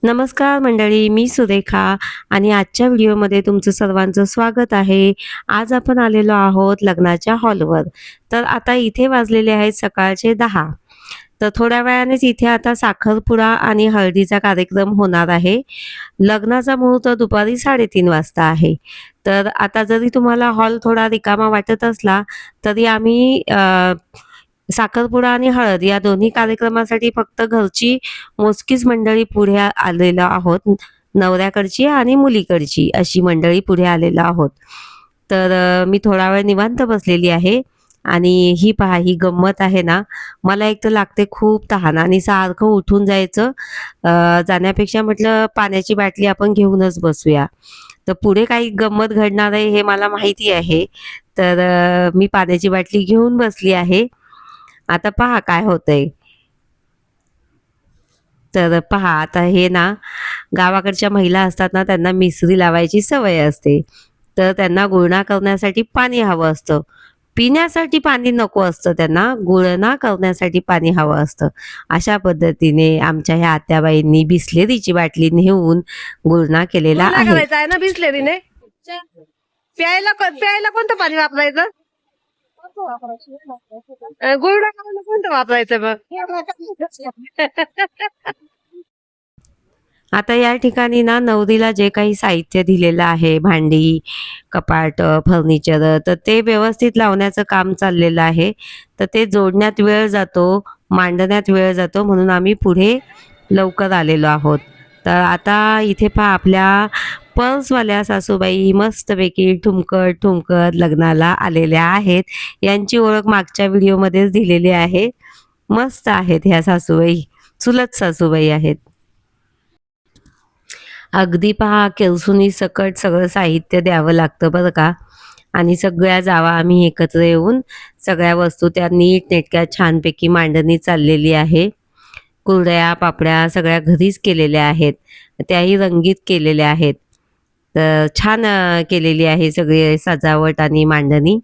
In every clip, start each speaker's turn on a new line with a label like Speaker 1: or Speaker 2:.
Speaker 1: नमस्कार मंडळी, मी सुरेखा आणि आजच्या व्हिडिओमध्ये तुमचं सर्वांचं स्वागत आहे. आज आपण आलेलो आहोत लग्नाच्या हॉलवर. तर आता इथे वाजलेले आहेत सकाळचे 10. तर थोड्या वेळानेच इथे आता साखरपुडा आणि हळदीचा कार्यक्रम होणार आहे. लग्नाचा मुहूर्त दुपारी 3:30 वाजता आहे. तर आता जरी तुम्हाला हॉल थोडा रिकामा वाटत असला तरी आम्ही साखरपुडा आणि हळद या दोन्ही कार्यक्रमासाठी फक्त घरची मोजकीच मंडळी पुढे आलेलो आहोत. नवऱ्याकडची आणि मुलीकडची अशी मंडळी पुढे आलेलो आहोत. तर मी थोडा वेळ निवांत बसलेली आहे आणि ही पहा ही गंमत आहे ना. मला एक तर लागते खूप तहान आणि सारखं उठून जायचं. जाण्यापेक्षा म्हटलं पाण्याची बाटली आपण घेऊनच बसूया. तर पुढे काही गंमत घडणार आहे हे मला माहिती आहे. तर मी पाण्याची बाटली घेऊन बसली आहे. आता पहा काय होतंय. तर पहा आता हे ना गावाकडच्या महिला असतात ना त्यांना मिसरी लावायची सवय असते. तर त्यांना गुळणा करण्यासाठी पाणी हवं असतं. पिण्यासाठी पाणी नको असतं त्यांना, गुळणा करण्यासाठी पाणी हवं असतं. अशा पद्धतीने आमच्या ह्या आत्याबाईंनी बिसलेरीची बाटली नेऊन गुळणा केलेला
Speaker 2: गुळणा
Speaker 1: आहे.
Speaker 2: करायचा आहे ना बिसलेरीने. प्यायला कोणतं पाणी वापरायचं? गुळणा करायला कोणतं वापरायचं मग?
Speaker 1: आता या ठिकाणी ना नवरीला जे काही साहित्य दिलेलं आहे, भांडी, कपाट, फर्निचर, तर ते व्यवस्थित लावण्याचं काम चाललेलं आहे. तर ते जोडण्यात वेळ जातो, मांडण्यात वेळ जातो म्हणून आम्ही पुढे लवकर आलेलो आहोत. तर आता इथे पहा आपल्या पर्सवाल्या सासूबाई मस्तपैकी ठुमकत ठुमकत लग्नाला आलेल्या आहेत. यांची ओळख मागच्या व्हिडिओमध्येच दिलेली आहे. मस्त आहेत ह्या सासूबाई, चुलत सासूबाई आहेत. अगदी पहा केलसुनी सकट सगळं साहित्य द्यावं लागतं बरं का. आणि सगळ्या जावा आम्ही एकत्र येऊन सगळ्या वस्तू त्या नीटनेटक्या छानपैकी मांडणी चाललेली आहे. कुरडया, पापड्या सगळ्या घरीच केलेल्या आहेत. त्याही रंगीत केलेल्या आहेत. तर छान केलेली आहे सगळी सजावट आणि मांडणी.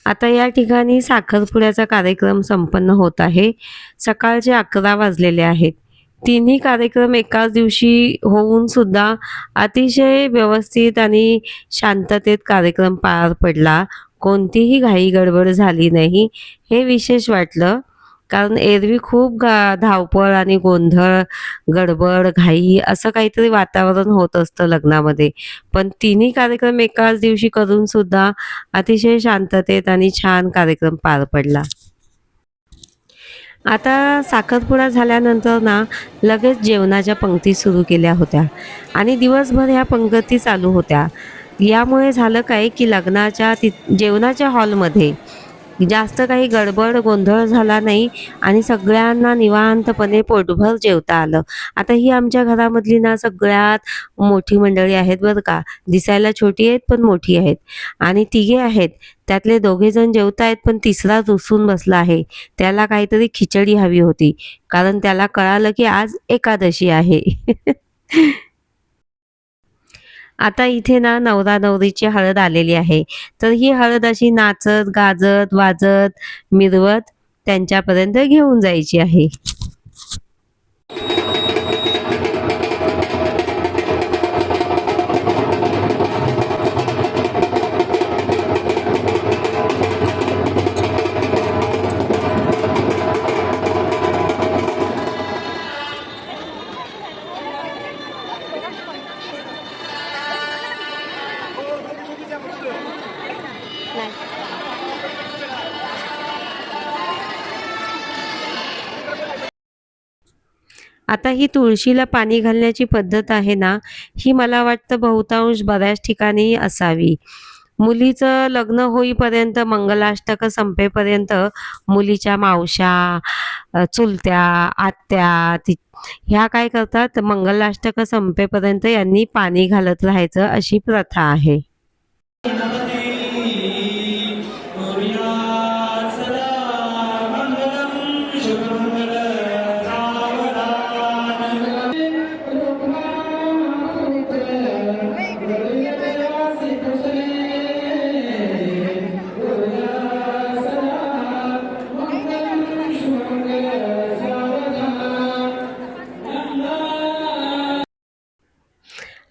Speaker 1: आता या ठिकाणी साखरपुड्याचा कार्यक्रम संपन्न होत आहे. सकाळचे 11 वाजलेले आहेत. तिन्ही कार्यक्रम एकाच दिवशी होऊन सुद्धा अतिशय व्यवस्थित आणि शांततेत कार्यक्रम पार पडला. कोणतीही घाई गडबड झाली नाही. हे विशेष वाटलं. कारण एरवी खूप धावपळ आणि गोंधळ, गडबड, घाई असं काहीतरी वातावरण होत असतं लग्नामध्ये. पण तिन्ही कार्यक्रम एकाच दिवशी करून सुद्धा अतिशय शांततेत आणि छान कार्यक्रम पार पडला. आता साखरपुडा झाल्यानंतर ना लगेच जेवणाच्या पंक्ती सुरू केल्या होत्या आणि दिवसभर ह्या पंगती चालू होत्या. यामुळे झालं काय की लग्नाच्या जेवणाच्या हॉलमध्ये जास्त काही गडबड गोंधळ झाला नाही आणि सगळ्यांना निवांतपणे पोटभर जेवता आलं. आता ही आमच्या घरामधली ना सगळ्यात मोठी मंडळी आहेत बरं का. दिसायला छोटी आहेत पण मोठी आहेत आणि तिघे आहेत. त्यातले दोघे जण जेवतायत पण तिसरा रुसून बसला आहे. त्याला काहीतरी खिचडी हवी होती कारण त्याला कळालं की आज एकादशी आहे. आता इथे ना नवरा नवरीची हळद आलेली आहे. तर ही हळद अशी नाचत, गाजत, वाजत, मिरवत त्यांच्यापर्यंत घेऊन जायची आहे. आता ही तुळशीला पाणी घालण्याची पद्धत आहे ना, ही मला वाटतं बहुतांश बऱ्याच ठिकाणी असावी. मुलीचं लग्न होईपर्यंत मंगलाष्टक संपेपर्यंत मुलीच्या मावश्या, चुलत्या, आत्या ह्या काय करतात मंगलाष्टक संपेपर्यंत यांनी पाणी घालत राहायचं अशी प्रथा आहे.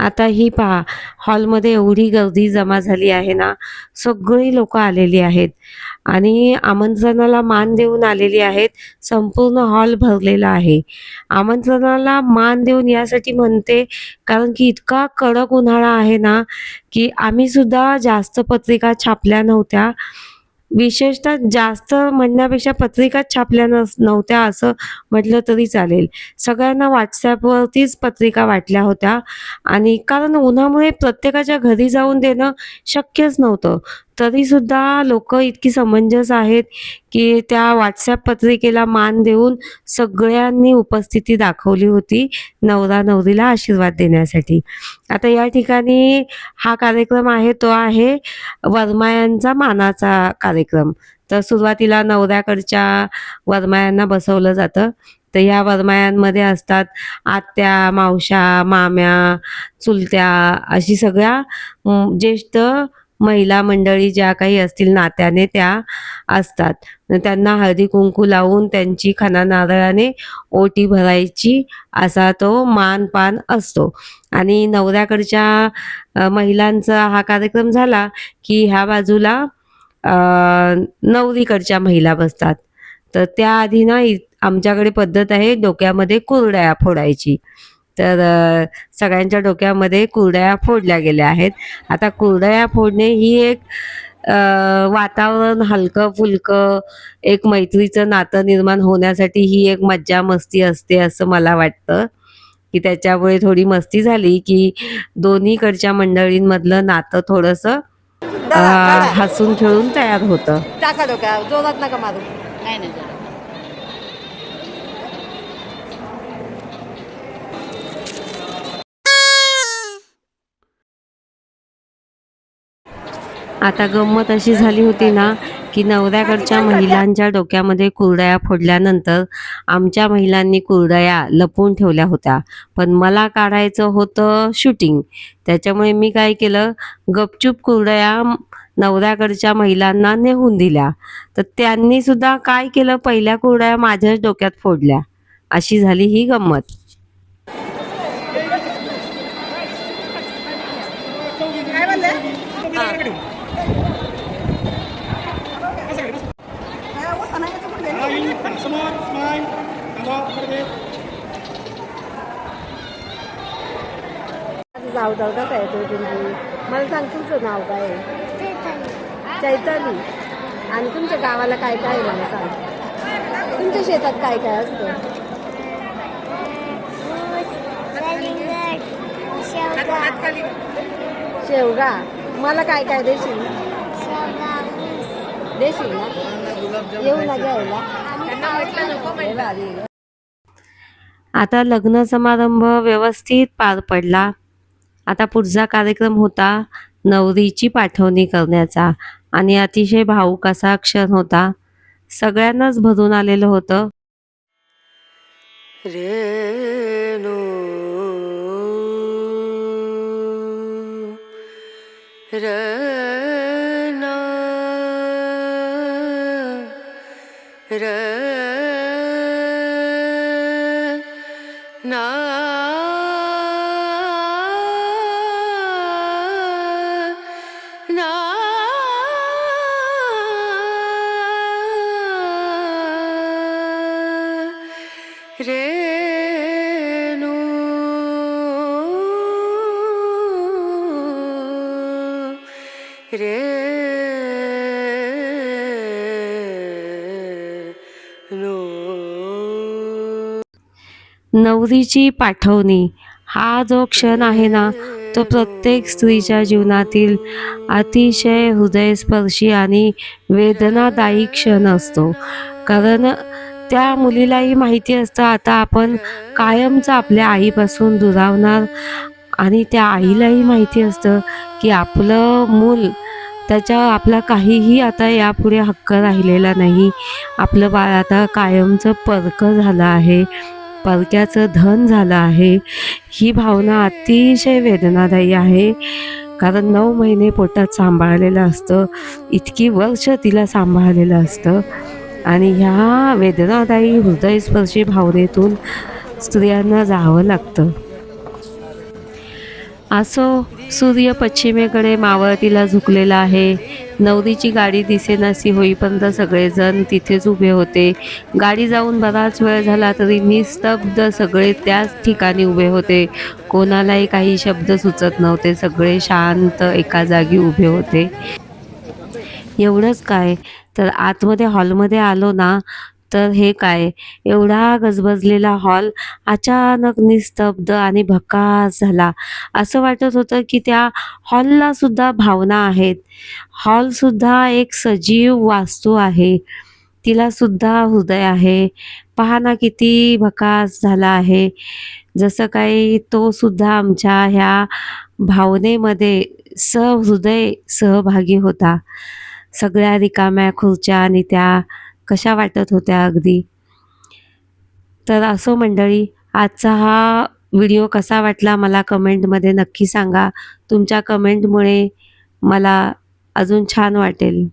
Speaker 1: आता ही पहा, हॉलमध्ये एवढी गर्दी जमा झाली आहे ना, सगळी लोकं आलेली आहेत आणि आमंत्रणाला मान देऊन आलेली आहेत. संपूर्ण हॉल भरलेला आहे. आमंत्रणाला मान देऊन यासाठी म्हणते, कारण की इतका कडक उन्हाळा आहे ना, की आम्ही सुद्धा जास्त पत्रिका छापल्या नव्हत्या. विशेषतः जास्त म्हणण्यापेक्षा पत्रिकाच छापल्या नव्हत्या असं म्हटलं तरी चालेल. सगळ्यांना WhatsAppवरतीच पत्रिका वाटल्या होत्या आणि कारण उन्हामुळे प्रत्येकाच्या घरी जाऊन देणं शक्यच नव्हतं. तरीसुद्धा लोकं इतकी समंजस आहेत, की त्या WhatsApp पत्रिकेला मान देऊन सगळ्यांनी उपस्थिती दाखवली होती नवरा-नवरीला आशीर्वाद देण्यासाठी. आता या ठिकाणी हा कार्यक्रम आहे तो आहे वरमायांचा मानाचा कार्यक्रम. तर सुरुवातीला नवऱ्याकडच्या वरमायांना बसवलं जातं. तर या वरमायांमध्ये असतात आत्या, मावश्या, माम्या, चुलत्या अशी सगळ्या ज्येष्ठ महिला मंडळी ज्या काही असतील नात्याने त्या असतात. त्यांना हळदी-कुंकू लावून त्यांची खणा नारळाने ओटी भरायची असा तो मान-पान असतो. आणि नवऱ्याकडच्या महिलांचा हा कार्यक्रम झाला, की ह्या बाजूला नवरीकडच्या महिला बसतात. तर त्याआधी ना आमच्याकडे पद्धत आहे डोक्यामध्ये कुरडया फोडायची. तर सगळ्यांच्या डोक्यामध्ये कुरडया फोडल्या गेल्या आहेत. आता कुरडया फोडणे ही एक वातावरण हलकं-फुलकं, एक मैत्रीचं नातं निर्माण होण्यासाठी ही एक मज्जा-मस्ती असते असं मला वाटतं, की त्याच्यामुळे थोडी मस्ती झाली, की दोन्हीकडच्या मंडळींमधलं नातं थोडंसं हसून खेळून तयार होतं.
Speaker 2: टाका डोक्यावर, जोरात नका मारू.
Speaker 3: नाही नाही जरा.
Speaker 1: आता गंमत अशी झाली होती ना, की नवऱ्याकडच्या महिलांच्या डोक्यामध्ये कुरडया फोडल्यानंतर आमच्या महिलांनी कुरडया लपवून ठेवल्या होत्या. पण मला काढायचं होतं शूटिंग. त्याच्यामुळे मी काय केलं, गपचूप कुरडया नवऱ्याकडच्या महिलांना नेऊन दिल्या. तर त्यांनी सुद्धा काय केलं, पहिल्या कुरडया माझ्याच डोक्यात फोडल्या. अशी झाली ही गंमत.
Speaker 2: नाव कसं आहे तुझी? मला सांग तुमचं नाव काय आहे? चैताली. आणि तुमच्या गावाला काय काय आहे मला सांग. तुमच्या शेतात काय काय असतं? शेवगा. मला काय काय देशील? देशील ना? येऊ ना घ्यायला.
Speaker 1: आता लग्न समारंभ व्यवस्थित पार पडला. आता पुढचा कार्यक्रम होता नवरीची पाठवणी करण्याचा आणि अतिशय भावूक असा क्षण होता. सगळ्यांनाच भरून आलेलं होतं.
Speaker 2: रेणू
Speaker 1: र ना र ना ना रे नो रे नो. नवरीची पाठवणी हा जो क्षण आहे ना, तो प्रत्येक स्त्रीच्या जीवनातील अतिशय हृदयस्पर्शी आणि वेदनादायी क्षण असतो. कारण त्या मुलीलाही माहिती असतं आता आपण कायमचं आपल्या आईपासून दुरावणार आणि त्या आईलाही माहिती असतं की आपलं मूल आपला काहीही आता यापुढे हक्क राहिलेला नाही. आपलं बाळ आता कायमचं परकं झालं आहे, परक्याचं धन झालं आहे. ही भावना अतिशय वेदनादायी आहे. कारण 9 महिने पोटात सांभाळलेलं असतं, इतकी वर्ष तिला सांभाळलेलं असतं आणि ह्या वेदनादायी हृदयस्पर्शी भावनेतून स्त्रियांना जावं लागतं. असो, सूर्य पश्चिमेकडे मावळतीला झुकलेला आहे. नवरीची गाडी दिसेनाशी होईपर्यंत सगळेजण तिथेच उभे होते. गाडी जाऊन बराच वेळ झाला तरी निस्तब्ध सगळे त्याच ठिकाणी उभे होते. कोणालाही काही शब्द सुचत नव्हते. सगळे शांत एका जागी उभे होते. एवढंच काय, तर आतमध्ये हॉलमध्ये आलो ना, तर हे काय, एवढा गजबजलेला हॉल अचानक निस्तब्ध आणि भकास झाला. असं वाटत होतं की त्या हॉलला सुद्धा भावना आहेत. हॉलसुद्धा एक सजीव वास्तू आहे. तिला सुद्धा हृदय आहे. पहा ना किती भकास झाला आहे. जसं काही तो सुद्धा आमच्या ह्या भावनेमध्ये सहृदय सहभागी होता. सगळ्या रिकाम्या खुर्च्या आणि त्या कशा वाटत होत्या अगदी. तर असो मंडळी, आजचा हा व्हिडिओ कसा वाटला मला कमेंटमध्ये नक्की सांगा. तुमच्या कमेंटमुळे मला अजून छान वाटेल.